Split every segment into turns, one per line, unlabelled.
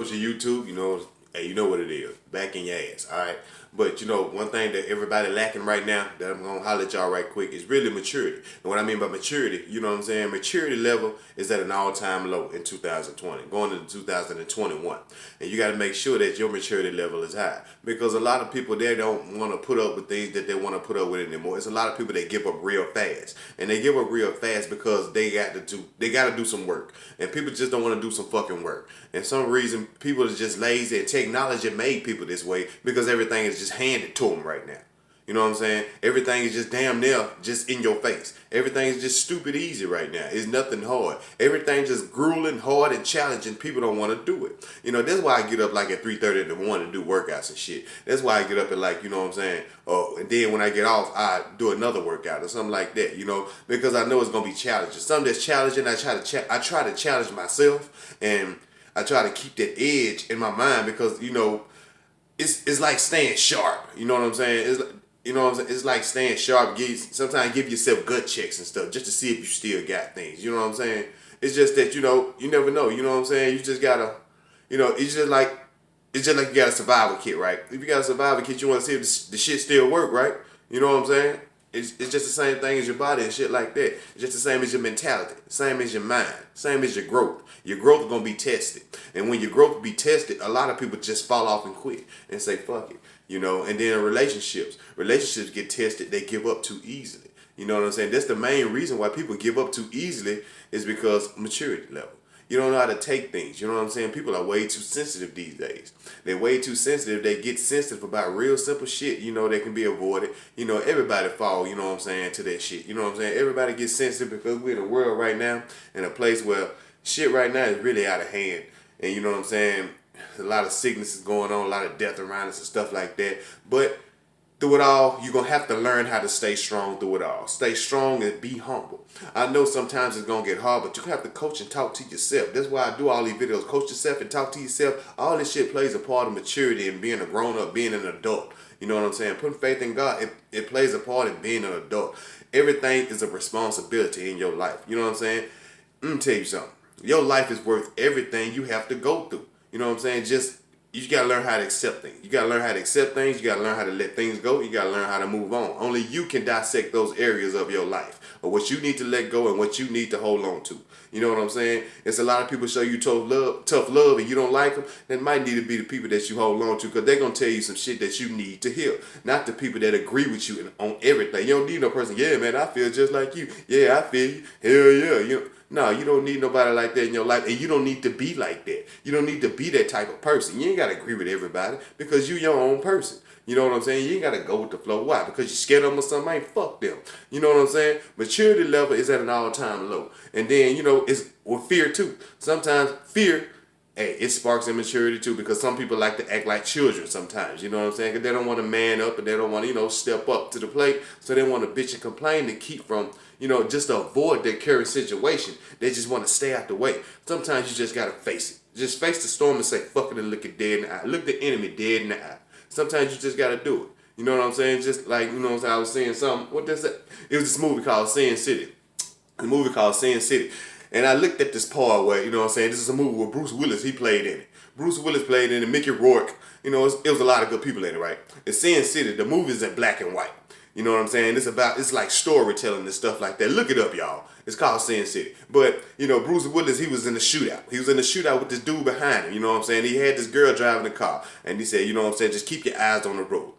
Go to YouTube, hey, you know what it is. Back in your ass, all right? But, one thing that everybody lacking right now, that I'm going to holler at y'all right quick, is really maturity. And what I mean by maturity, you know what I'm saying? Maturity level is at an all-time low in 2020, going into 2021. And you got to make sure that your maturity level is high. Because a lot of people, they don't want to put up with things that they want to put up with anymore. It's a lot of people that give up real fast. And they give up real fast because they got to do some work. And people just don't want to do some fucking work. And some reason, people are just lazy, and technology made people this way because everything is just handed to them right now. You know what I'm saying? Everything is just damn near just in your face. Everything is just stupid easy right now. It's nothing hard. Everything just grueling, hard, and challenging. People don't want to do it. That's why I get up like at 3:30 in the morning to do workouts and shit. That's why I get up at like, you know what I'm saying? Oh, and then when I get off, I do another workout or something like that, because I know it's going to be challenging. Something that's challenging, I try to challenge myself, and I try to keep that edge in my mind because, it's like staying sharp. You know what I'm saying? It's like staying sharp. Sometimes give yourself gut checks and stuff just to see if you still got things. You know what I'm saying? It's just that, you never know. You know what I'm saying? You just gotta, it's just like you got a survival kit, right? If you got a survival kit, you want to see if the shit still work, right? You know what I'm saying? It's just the same thing as your body and shit like that. It's just the same as your mentality, same as your mind, same as your growth. Your growth is going to be tested. And when your growth be tested, a lot of people just fall off and quit and say, fuck it. And then relationships get tested, they give up too easily. You know what I'm saying? That's the main reason why people give up too easily is because maturity level. You don't know how to take things. You know what I'm saying? People are way too sensitive these days. They're way too sensitive. They get sensitive about real simple shit, that can be avoided. Everybody fall, you know what I'm saying, to that shit. You know what I'm saying? Everybody gets sensitive because we're in a world right now, in a place where shit right now is really out of hand. And you know what I'm saying? A lot of sickness is going on, a lot of death around us and stuff like that. But through it all, you're going to have to learn how to stay strong through it all. Stay strong and be humble. I know sometimes it's going to get hard, but you have to coach and talk to yourself. That's why I do all these videos. Coach yourself and talk to yourself. All this shit plays a part of maturity and being a grown-up, being an adult. You know what I'm saying? Putting faith in God, it plays a part in being an adult. Everything is a responsibility in your life. You know what I'm saying? Let me tell you something. Your life is worth everything you have to go through. You know what I'm saying? You got to learn how to accept things. You got to learn how to accept things. You got to learn how to let things go. You got to learn how to move on. Only you can dissect those areas of your life, or what you need to let go and what you need to hold on to. You know what I'm saying? It's a lot of people show you tough love, and you don't like them. That might need to be the people that you hold on to, because they're going to tell you some shit that you need to hear. Not the people that agree with you on everything. You don't need no person, yeah, man, I feel just like you. Yeah, I feel you. Hell yeah. No, you don't need nobody like that in your life, and you don't need to be like that. You don't need to be that type of person. You ain't got to agree with everybody because you your own person. You know what I'm saying? You ain't got to go with the flow. Why? Because you scared of them or something? Ain't fuck them. You know what I'm saying? Maturity level is at an all-time low. And then, it's with fear too. Sometimes fear, hey, it sparks immaturity too, because some people like to act like children sometimes. You know what I'm saying? Because they don't want to man up, and they don't want to, step up to the plate. So they want to bitch and complain to keep from, just to avoid their current situation. They just want to stay out the way. Sometimes you just got to face it. Just face the storm and say, fuck it, and look it dead in the eye. Look the enemy dead in the eye. Sometimes you just got to do it. You know what I'm saying? Just like, you know what I'm saying? I was seeing something. What does that? It was this movie called Sin City. A movie called Sin City. And I looked at this part where, you know what I'm saying, this is a movie where Bruce Willis, he played in it. Bruce Willis played in it, Mickey Rourke. It was a lot of good people in it, right? It's Sin City. The movie's in black and white. You know what I'm saying? It's like storytelling and stuff like that. Look it up, y'all. It's called Sin City. But, Bruce Willis, he was in the shootout. He was in the shootout with this dude behind him. You know what I'm saying? He had this girl driving the car. And he said, you know what I'm saying, just keep your eyes on the road.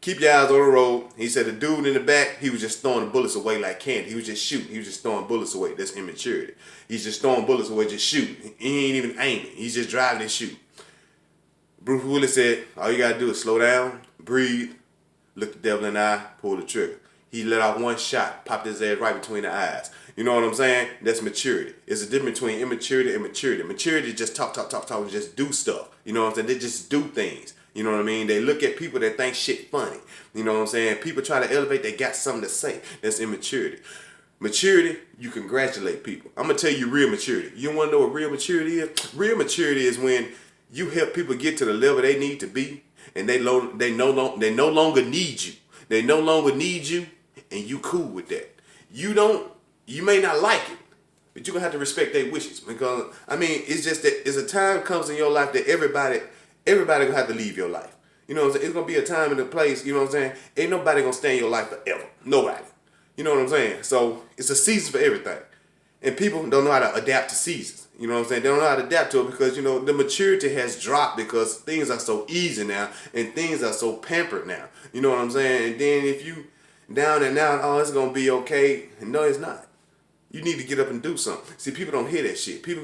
Keep your eyes on the road. He said the dude in the back, he was just throwing the bullets away like candy. He was just shooting. He was just throwing bullets away. That's immaturity. He's just throwing bullets away, just shooting. He ain't even aiming. He's just driving and shooting. Bruce Willis said, all you got to do is slow down, breathe, look the devil in the eye, pull the trigger. He let off one shot, popped his ass right between the eyes. You know what I'm saying? That's maturity. It's a difference between immaturity and maturity. Maturity is just talk, and just do stuff. You know what I'm saying? They just do things. You know what I mean? They look at people that think shit funny. You know what I'm saying? People try to elevate, they got something to say. That's immaturity. Maturity, you congratulate people. I'm going to tell you real maturity. You want to know what real maturity is? Real maturity is when you help people get to the level they need to be, and they no longer need you. They no longer need you, and you cool with that. You may not like it, But you're gonna have to respect their wishes. Because I mean, it's just that it's a time comes in your life that everybody gonna have to leave your life. You know what I'm saying? It's gonna be a time and a place, you know what I'm saying? Ain't nobody gonna stay in your life forever. Nobody. You know what I'm saying? So it's a season for everything. And people don't know how to adapt to seasons. You know what I'm saying? They don't know how to adapt to it because, you know, the maturity has dropped because things are so easy now and things are so pampered now. You know what I'm saying? And then if you down and out, oh, it's going to be okay. No, it's not. You need to get up and do something. See, people don't hear that shit. People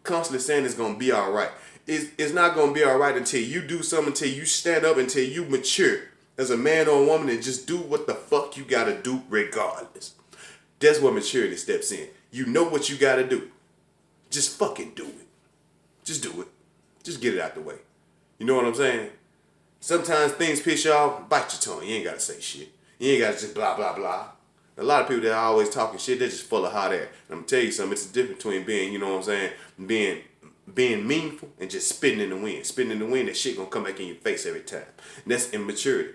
constantly saying it's going to be all right. It's not going to be all right until you do something, until you stand up, until you mature as a man or a woman and just do what the fuck you got to do regardless. That's where maturity steps in. You know what you got to do. Just fucking do it. Just do it. Just get it out the way. You know what I'm saying? Sometimes things piss you off, bite your tongue. You ain't got to say shit. You ain't got to just blah, blah, blah. A lot of people that are always talking shit, they're just full of hot air. And I'm going to tell you something. It's the difference between being, you know what I'm saying, being meaningful and just spitting in the wind. Spitting in the wind, that shit going to come back in your face every time. And that's immaturity.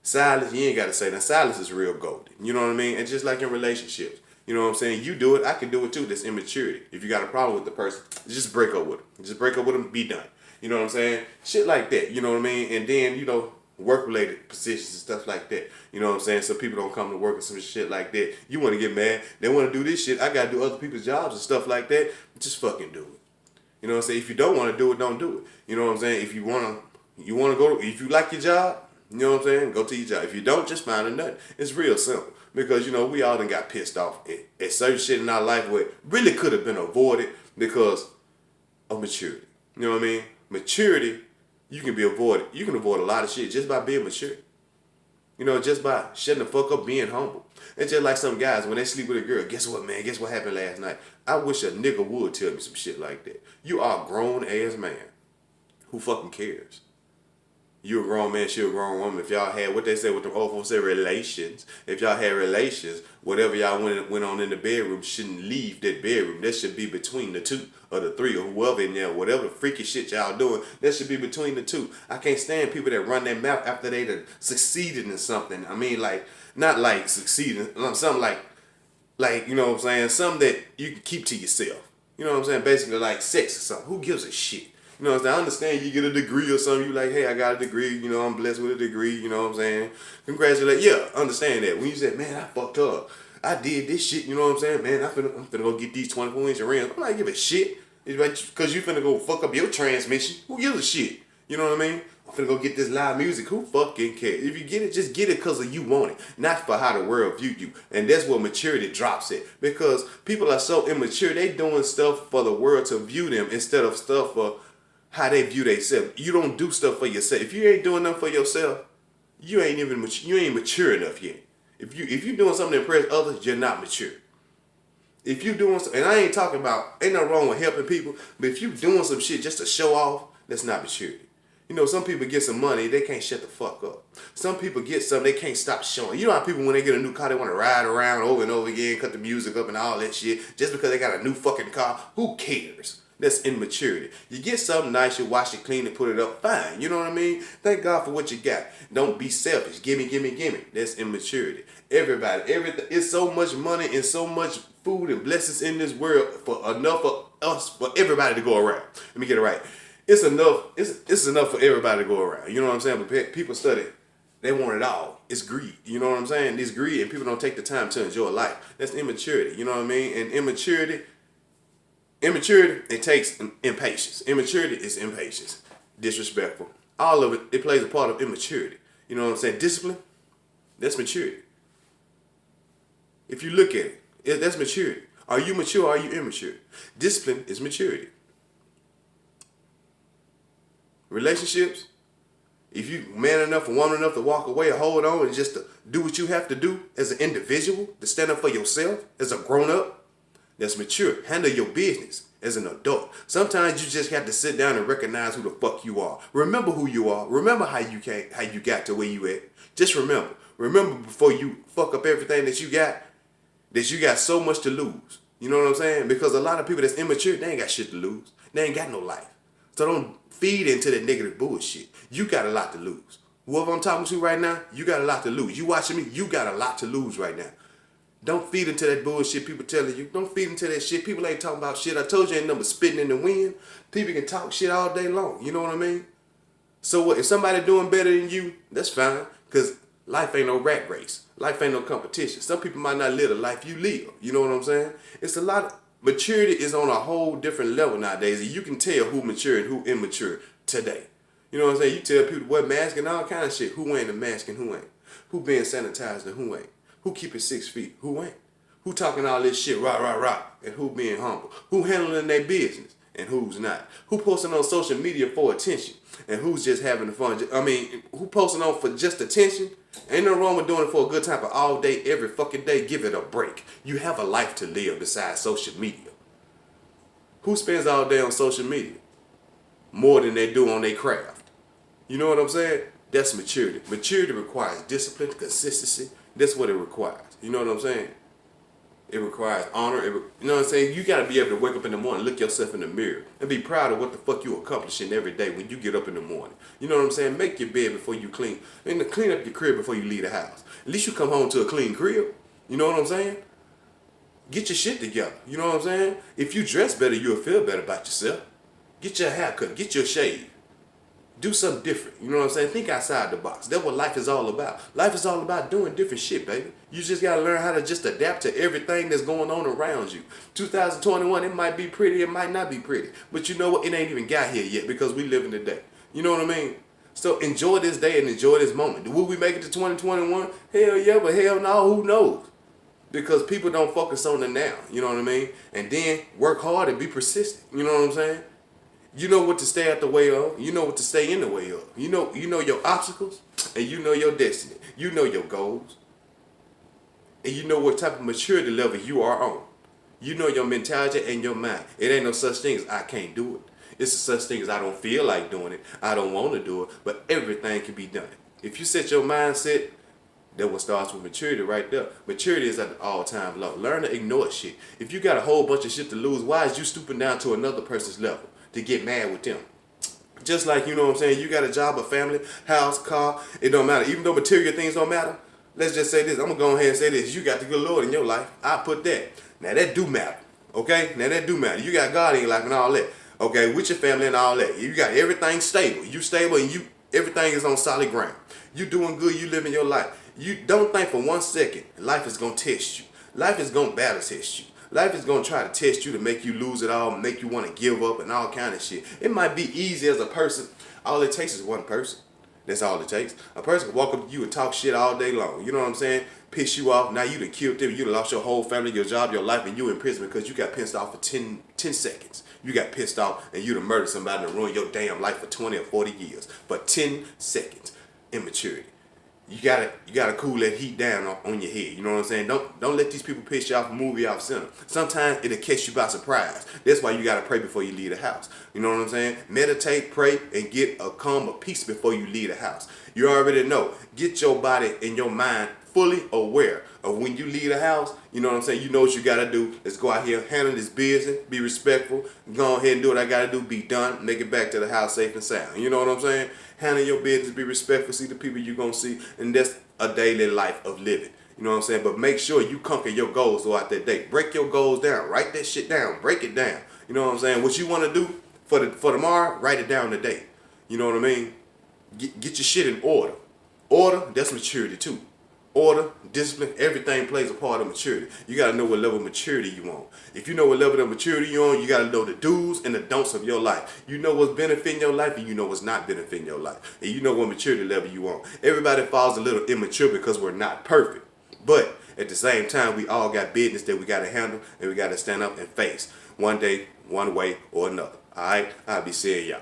Silence, you ain't got to say. Now, silence is real golden. You know what I mean? And just like in relationships. You know what I'm saying? You do it, I can do it too. That's immaturity. If you got a problem with the person, just break up with them. Just break up with them, be done. You know what I'm saying? Shit like that. You know what I mean? And then, you know, work-related positions and stuff like that. You know what I'm saying? So people don't come to work and some shit like that. You want to get mad. They want to do this shit. I got to do other people's jobs and stuff like that. Just fucking do it. You know what I'm saying? If you don't want to do it, don't do it. You know what I'm saying? If you want to go, if you like your job, you know what I'm saying? Go to your job. If you don't, just find a nut. It's real simple. Because, you know, we all done got pissed off at certain shit in our life where it really could have been avoided because of maturity. You know what I mean? Maturity, you can be avoided. You can avoid a lot of shit just by being mature. You know, just by shutting the fuck up, being humble. It's just like some guys, when they sleep with a girl, guess what, man? Guess what happened last night? I wish a nigga would tell me some shit like that. You are a grown-ass man. Who fucking cares? You a grown man, she a grown woman. If y'all had, what they say, what the old folks say, relations. If y'all had relations, whatever y'all went on in the bedroom shouldn't leave that bedroom. That should be between the two or the three or whoever in there. Whatever the freaky shit y'all doing, that should be between the two. I can't stand people that run their mouth after they done succeeded in something. I mean, like, not like succeeding, something like, you know what I'm saying, something that you can keep to yourself. You know what I'm saying? Basically like sex or something. Who gives a shit? You know what I'm saying? I understand you get a degree or something. You like, hey, I got a degree. You know, I'm blessed with a degree. You know what I'm saying? Congratulations. Yeah, understand that. When you say, man, I fucked up. I did this shit. You know what I'm saying? Man, I'm finna go get these 24-inch rims. I'm not give a shit. Because you finna go fuck up your transmission. Who gives a shit? You know what I mean? I'm finna go get this live music. Who fucking cares? If you get it, just get it because of you want it. Not for how the world view you. And that's where maturity drops it. Because people are so immature. They doing stuff for the world to view them instead of stuff for how they view themselves. You don't do stuff for yourself. If you ain't doing nothing for yourself, you ain't mature enough yet. If you doing something to impress others, you're not mature. If you doing and I ain't talking about, ain't nothing wrong with helping people, but if you doing some shit just to show off, that's not maturity. You know, some people get some money, they can't shut the fuck up. Some people get something, they can't stop showing. You know how people, when they get a new car, they want to ride around over and over again, cut the music up and all that shit, just because they got a new fucking car. Who cares? That's immaturity. You get something nice, you wash it clean and put it up, fine. You know what I mean? Thank God for what you got. Don't be selfish. Gimme. That's immaturity. Everybody, everything. It's so much money and so much food and blessings in this world for enough of us, for everybody to go around. Let me get it right. It's enough. It's enough for everybody to go around. You know what I'm saying? But people study. They want it all. It's greed. You know what I'm saying? It's greed, and people don't take the time to enjoy life. That's immaturity. You know what I mean? And immaturity, it takes impatience. Immaturity is impatience. Disrespectful. All of it plays a part of immaturity. You know what I'm saying? Discipline, that's maturity. If you look at it, that's maturity. Are you mature or are you immature? Discipline is maturity. Relationships, if you man enough or woman enough to walk away or hold on and just to do what you have to do as an individual, to stand up for yourself as a grown-up, that's mature. Handle your business as an adult. Sometimes you just have to sit down and recognize who the fuck you are. Remember who you are. Remember how you got to where you at. Just remember. Remember before you fuck up everything that you got so much to lose. You know what I'm saying? Because a lot of people that's immature, they ain't got shit to lose. They ain't got no life. So don't feed into that negative bullshit. You got a lot to lose. Whoever I'm talking to right now, you got a lot to lose. You watching me, you got a lot to lose right now. Don't feed into that bullshit people telling you. Don't feed into that shit. People ain't talking about shit. I told you ain't nothing but spitting in the wind. People can talk shit all day long. You know what I mean? So what? If somebody doing better than you, that's fine. Because life ain't no rat race. Life ain't no competition. Some people might not live the life you live. You know what I'm saying? It's a lot of maturity is on a whole different level nowadays. And you can tell who mature and who immature today. You know what I'm saying? You tell people what mask and all kind of shit. Who ain't a mask and who ain't? Who being sanitized and who ain't? Who keeping 6 feet? Who ain't? Who talking all this shit, rah, rah, rah, and who being humble? Who handling their business and who's not? Who posting on social media for attention and who's just having the fun? I mean, who posting on for just attention? Ain't no wrong with doing it for a good time, but all day, every fucking day, give it a break. You have a life to live besides social media. Who spends all day on social media? More than they do on their craft. You know what I'm saying? That's maturity. Maturity requires discipline, consistency. That's what it requires. You know what I'm saying? It requires honor. You know what I'm saying? You got to be able to wake up in the morning, look yourself in the mirror, and be proud of what the fuck you accomplishing every day when you get up in the morning. You know what I'm saying? Make your bed before you clean. And clean up your crib before you leave the house. At least you come home to a clean crib. You know what I'm saying? Get your shit together. You know what I'm saying? If you dress better, you'll feel better about yourself. Get your hair cut. Get your shave. Do something different. You know what I'm saying? Think outside the box. That's what life is all about. Life is all about doing different shit, baby. You just got to learn how to just adapt to everything that's going on around you. 2021, it might be pretty, it might not be pretty. But you know what? It ain't even got here yet because we live in the day. You know what I mean? So enjoy this day and enjoy this moment. Will we make it to 2021? Hell yeah, but hell no, who knows? Because people don't focus on the now. You know what I mean? And then work hard and be persistent. You know what I'm saying? You know what to stay out the way of. You know what to stay in the way of. You know your obstacles and you know your destiny. You know your goals. And you know what type of maturity level you are on. You know your mentality and your mind. It ain't no such thing as I can't do it. It's a such thing as I don't feel like doing it. I don't want to do it. But everything can be done. If you set your mindset, that what starts with maturity right there. Maturity is at an all-time low. Learn to ignore shit. If you got a whole bunch of shit to lose, why is you stooping down to another person's level to get mad with them? Just like, you know what I'm saying, you got a job, a family, house, car, it don't matter. Even though material things don't matter, let's just say this. I'm going to go ahead and say this. You got the good Lord in your life. I put that. Now, that do matter. Okay? Now, that do matter. You got God in your life and all that. Okay? With your family and all that. You got everything stable. You stable and everything is on solid ground. You doing good. You living your life. You don't think for 1 second life is going to test you. Life is going to battle test you. Life is going to try to test you to make you lose it all, make you want to give up and all kind of shit. It might be easy as a person. All it takes is one person. That's all it takes. A person can walk up to you and talk shit all day long. You know what I'm saying? Piss you off. Now you done killed them. You done lost your whole family, your job, your life, and you in prison because you got pissed off for 10 seconds. You got pissed off and you done murdered somebody and ruined your damn life for 20 or 40 years. But 10 seconds. Immaturity. You gotta cool that heat down on your head. You know what I'm saying? Don't let these people piss you off and move you off center. Sometimes it'll catch you by surprise. That's why you gotta pray before you leave the house. You know what I'm saying? Meditate, pray, and get a calm of peace before you leave the house. You already know. Get your body and your mind fully aware of when you leave the house. You know what I'm saying? You know what you gotta do. Let's go out here, handle this business, be respectful, go ahead and do what I gotta do, be done, make it back to the house safe and sound. You know what I'm saying? Handle your business, be respectful, see the people you're gonna see, and that's a daily life of living. You know what I'm saying? But make sure you conquer your goals throughout that day. Break your goals down. Write that shit down. Break it down. You know what I'm saying? What you wanna do for tomorrow, write it down today. You know what I mean? Get your shit in order. Order, that's maturity too. Order, discipline, everything plays a part of maturity. You got to know what level of maturity you want. If you know what level of maturity you're on, you got to know the do's and the don'ts of your life. You know what's benefiting your life and you know what's not benefiting your life. And you know what maturity level you want. Everybody falls a little immature because we're not perfect. But at the same time, we all got business that we got to handle and we got to stand up and face. One day, one way or another. All right? I'll be seeing y'all.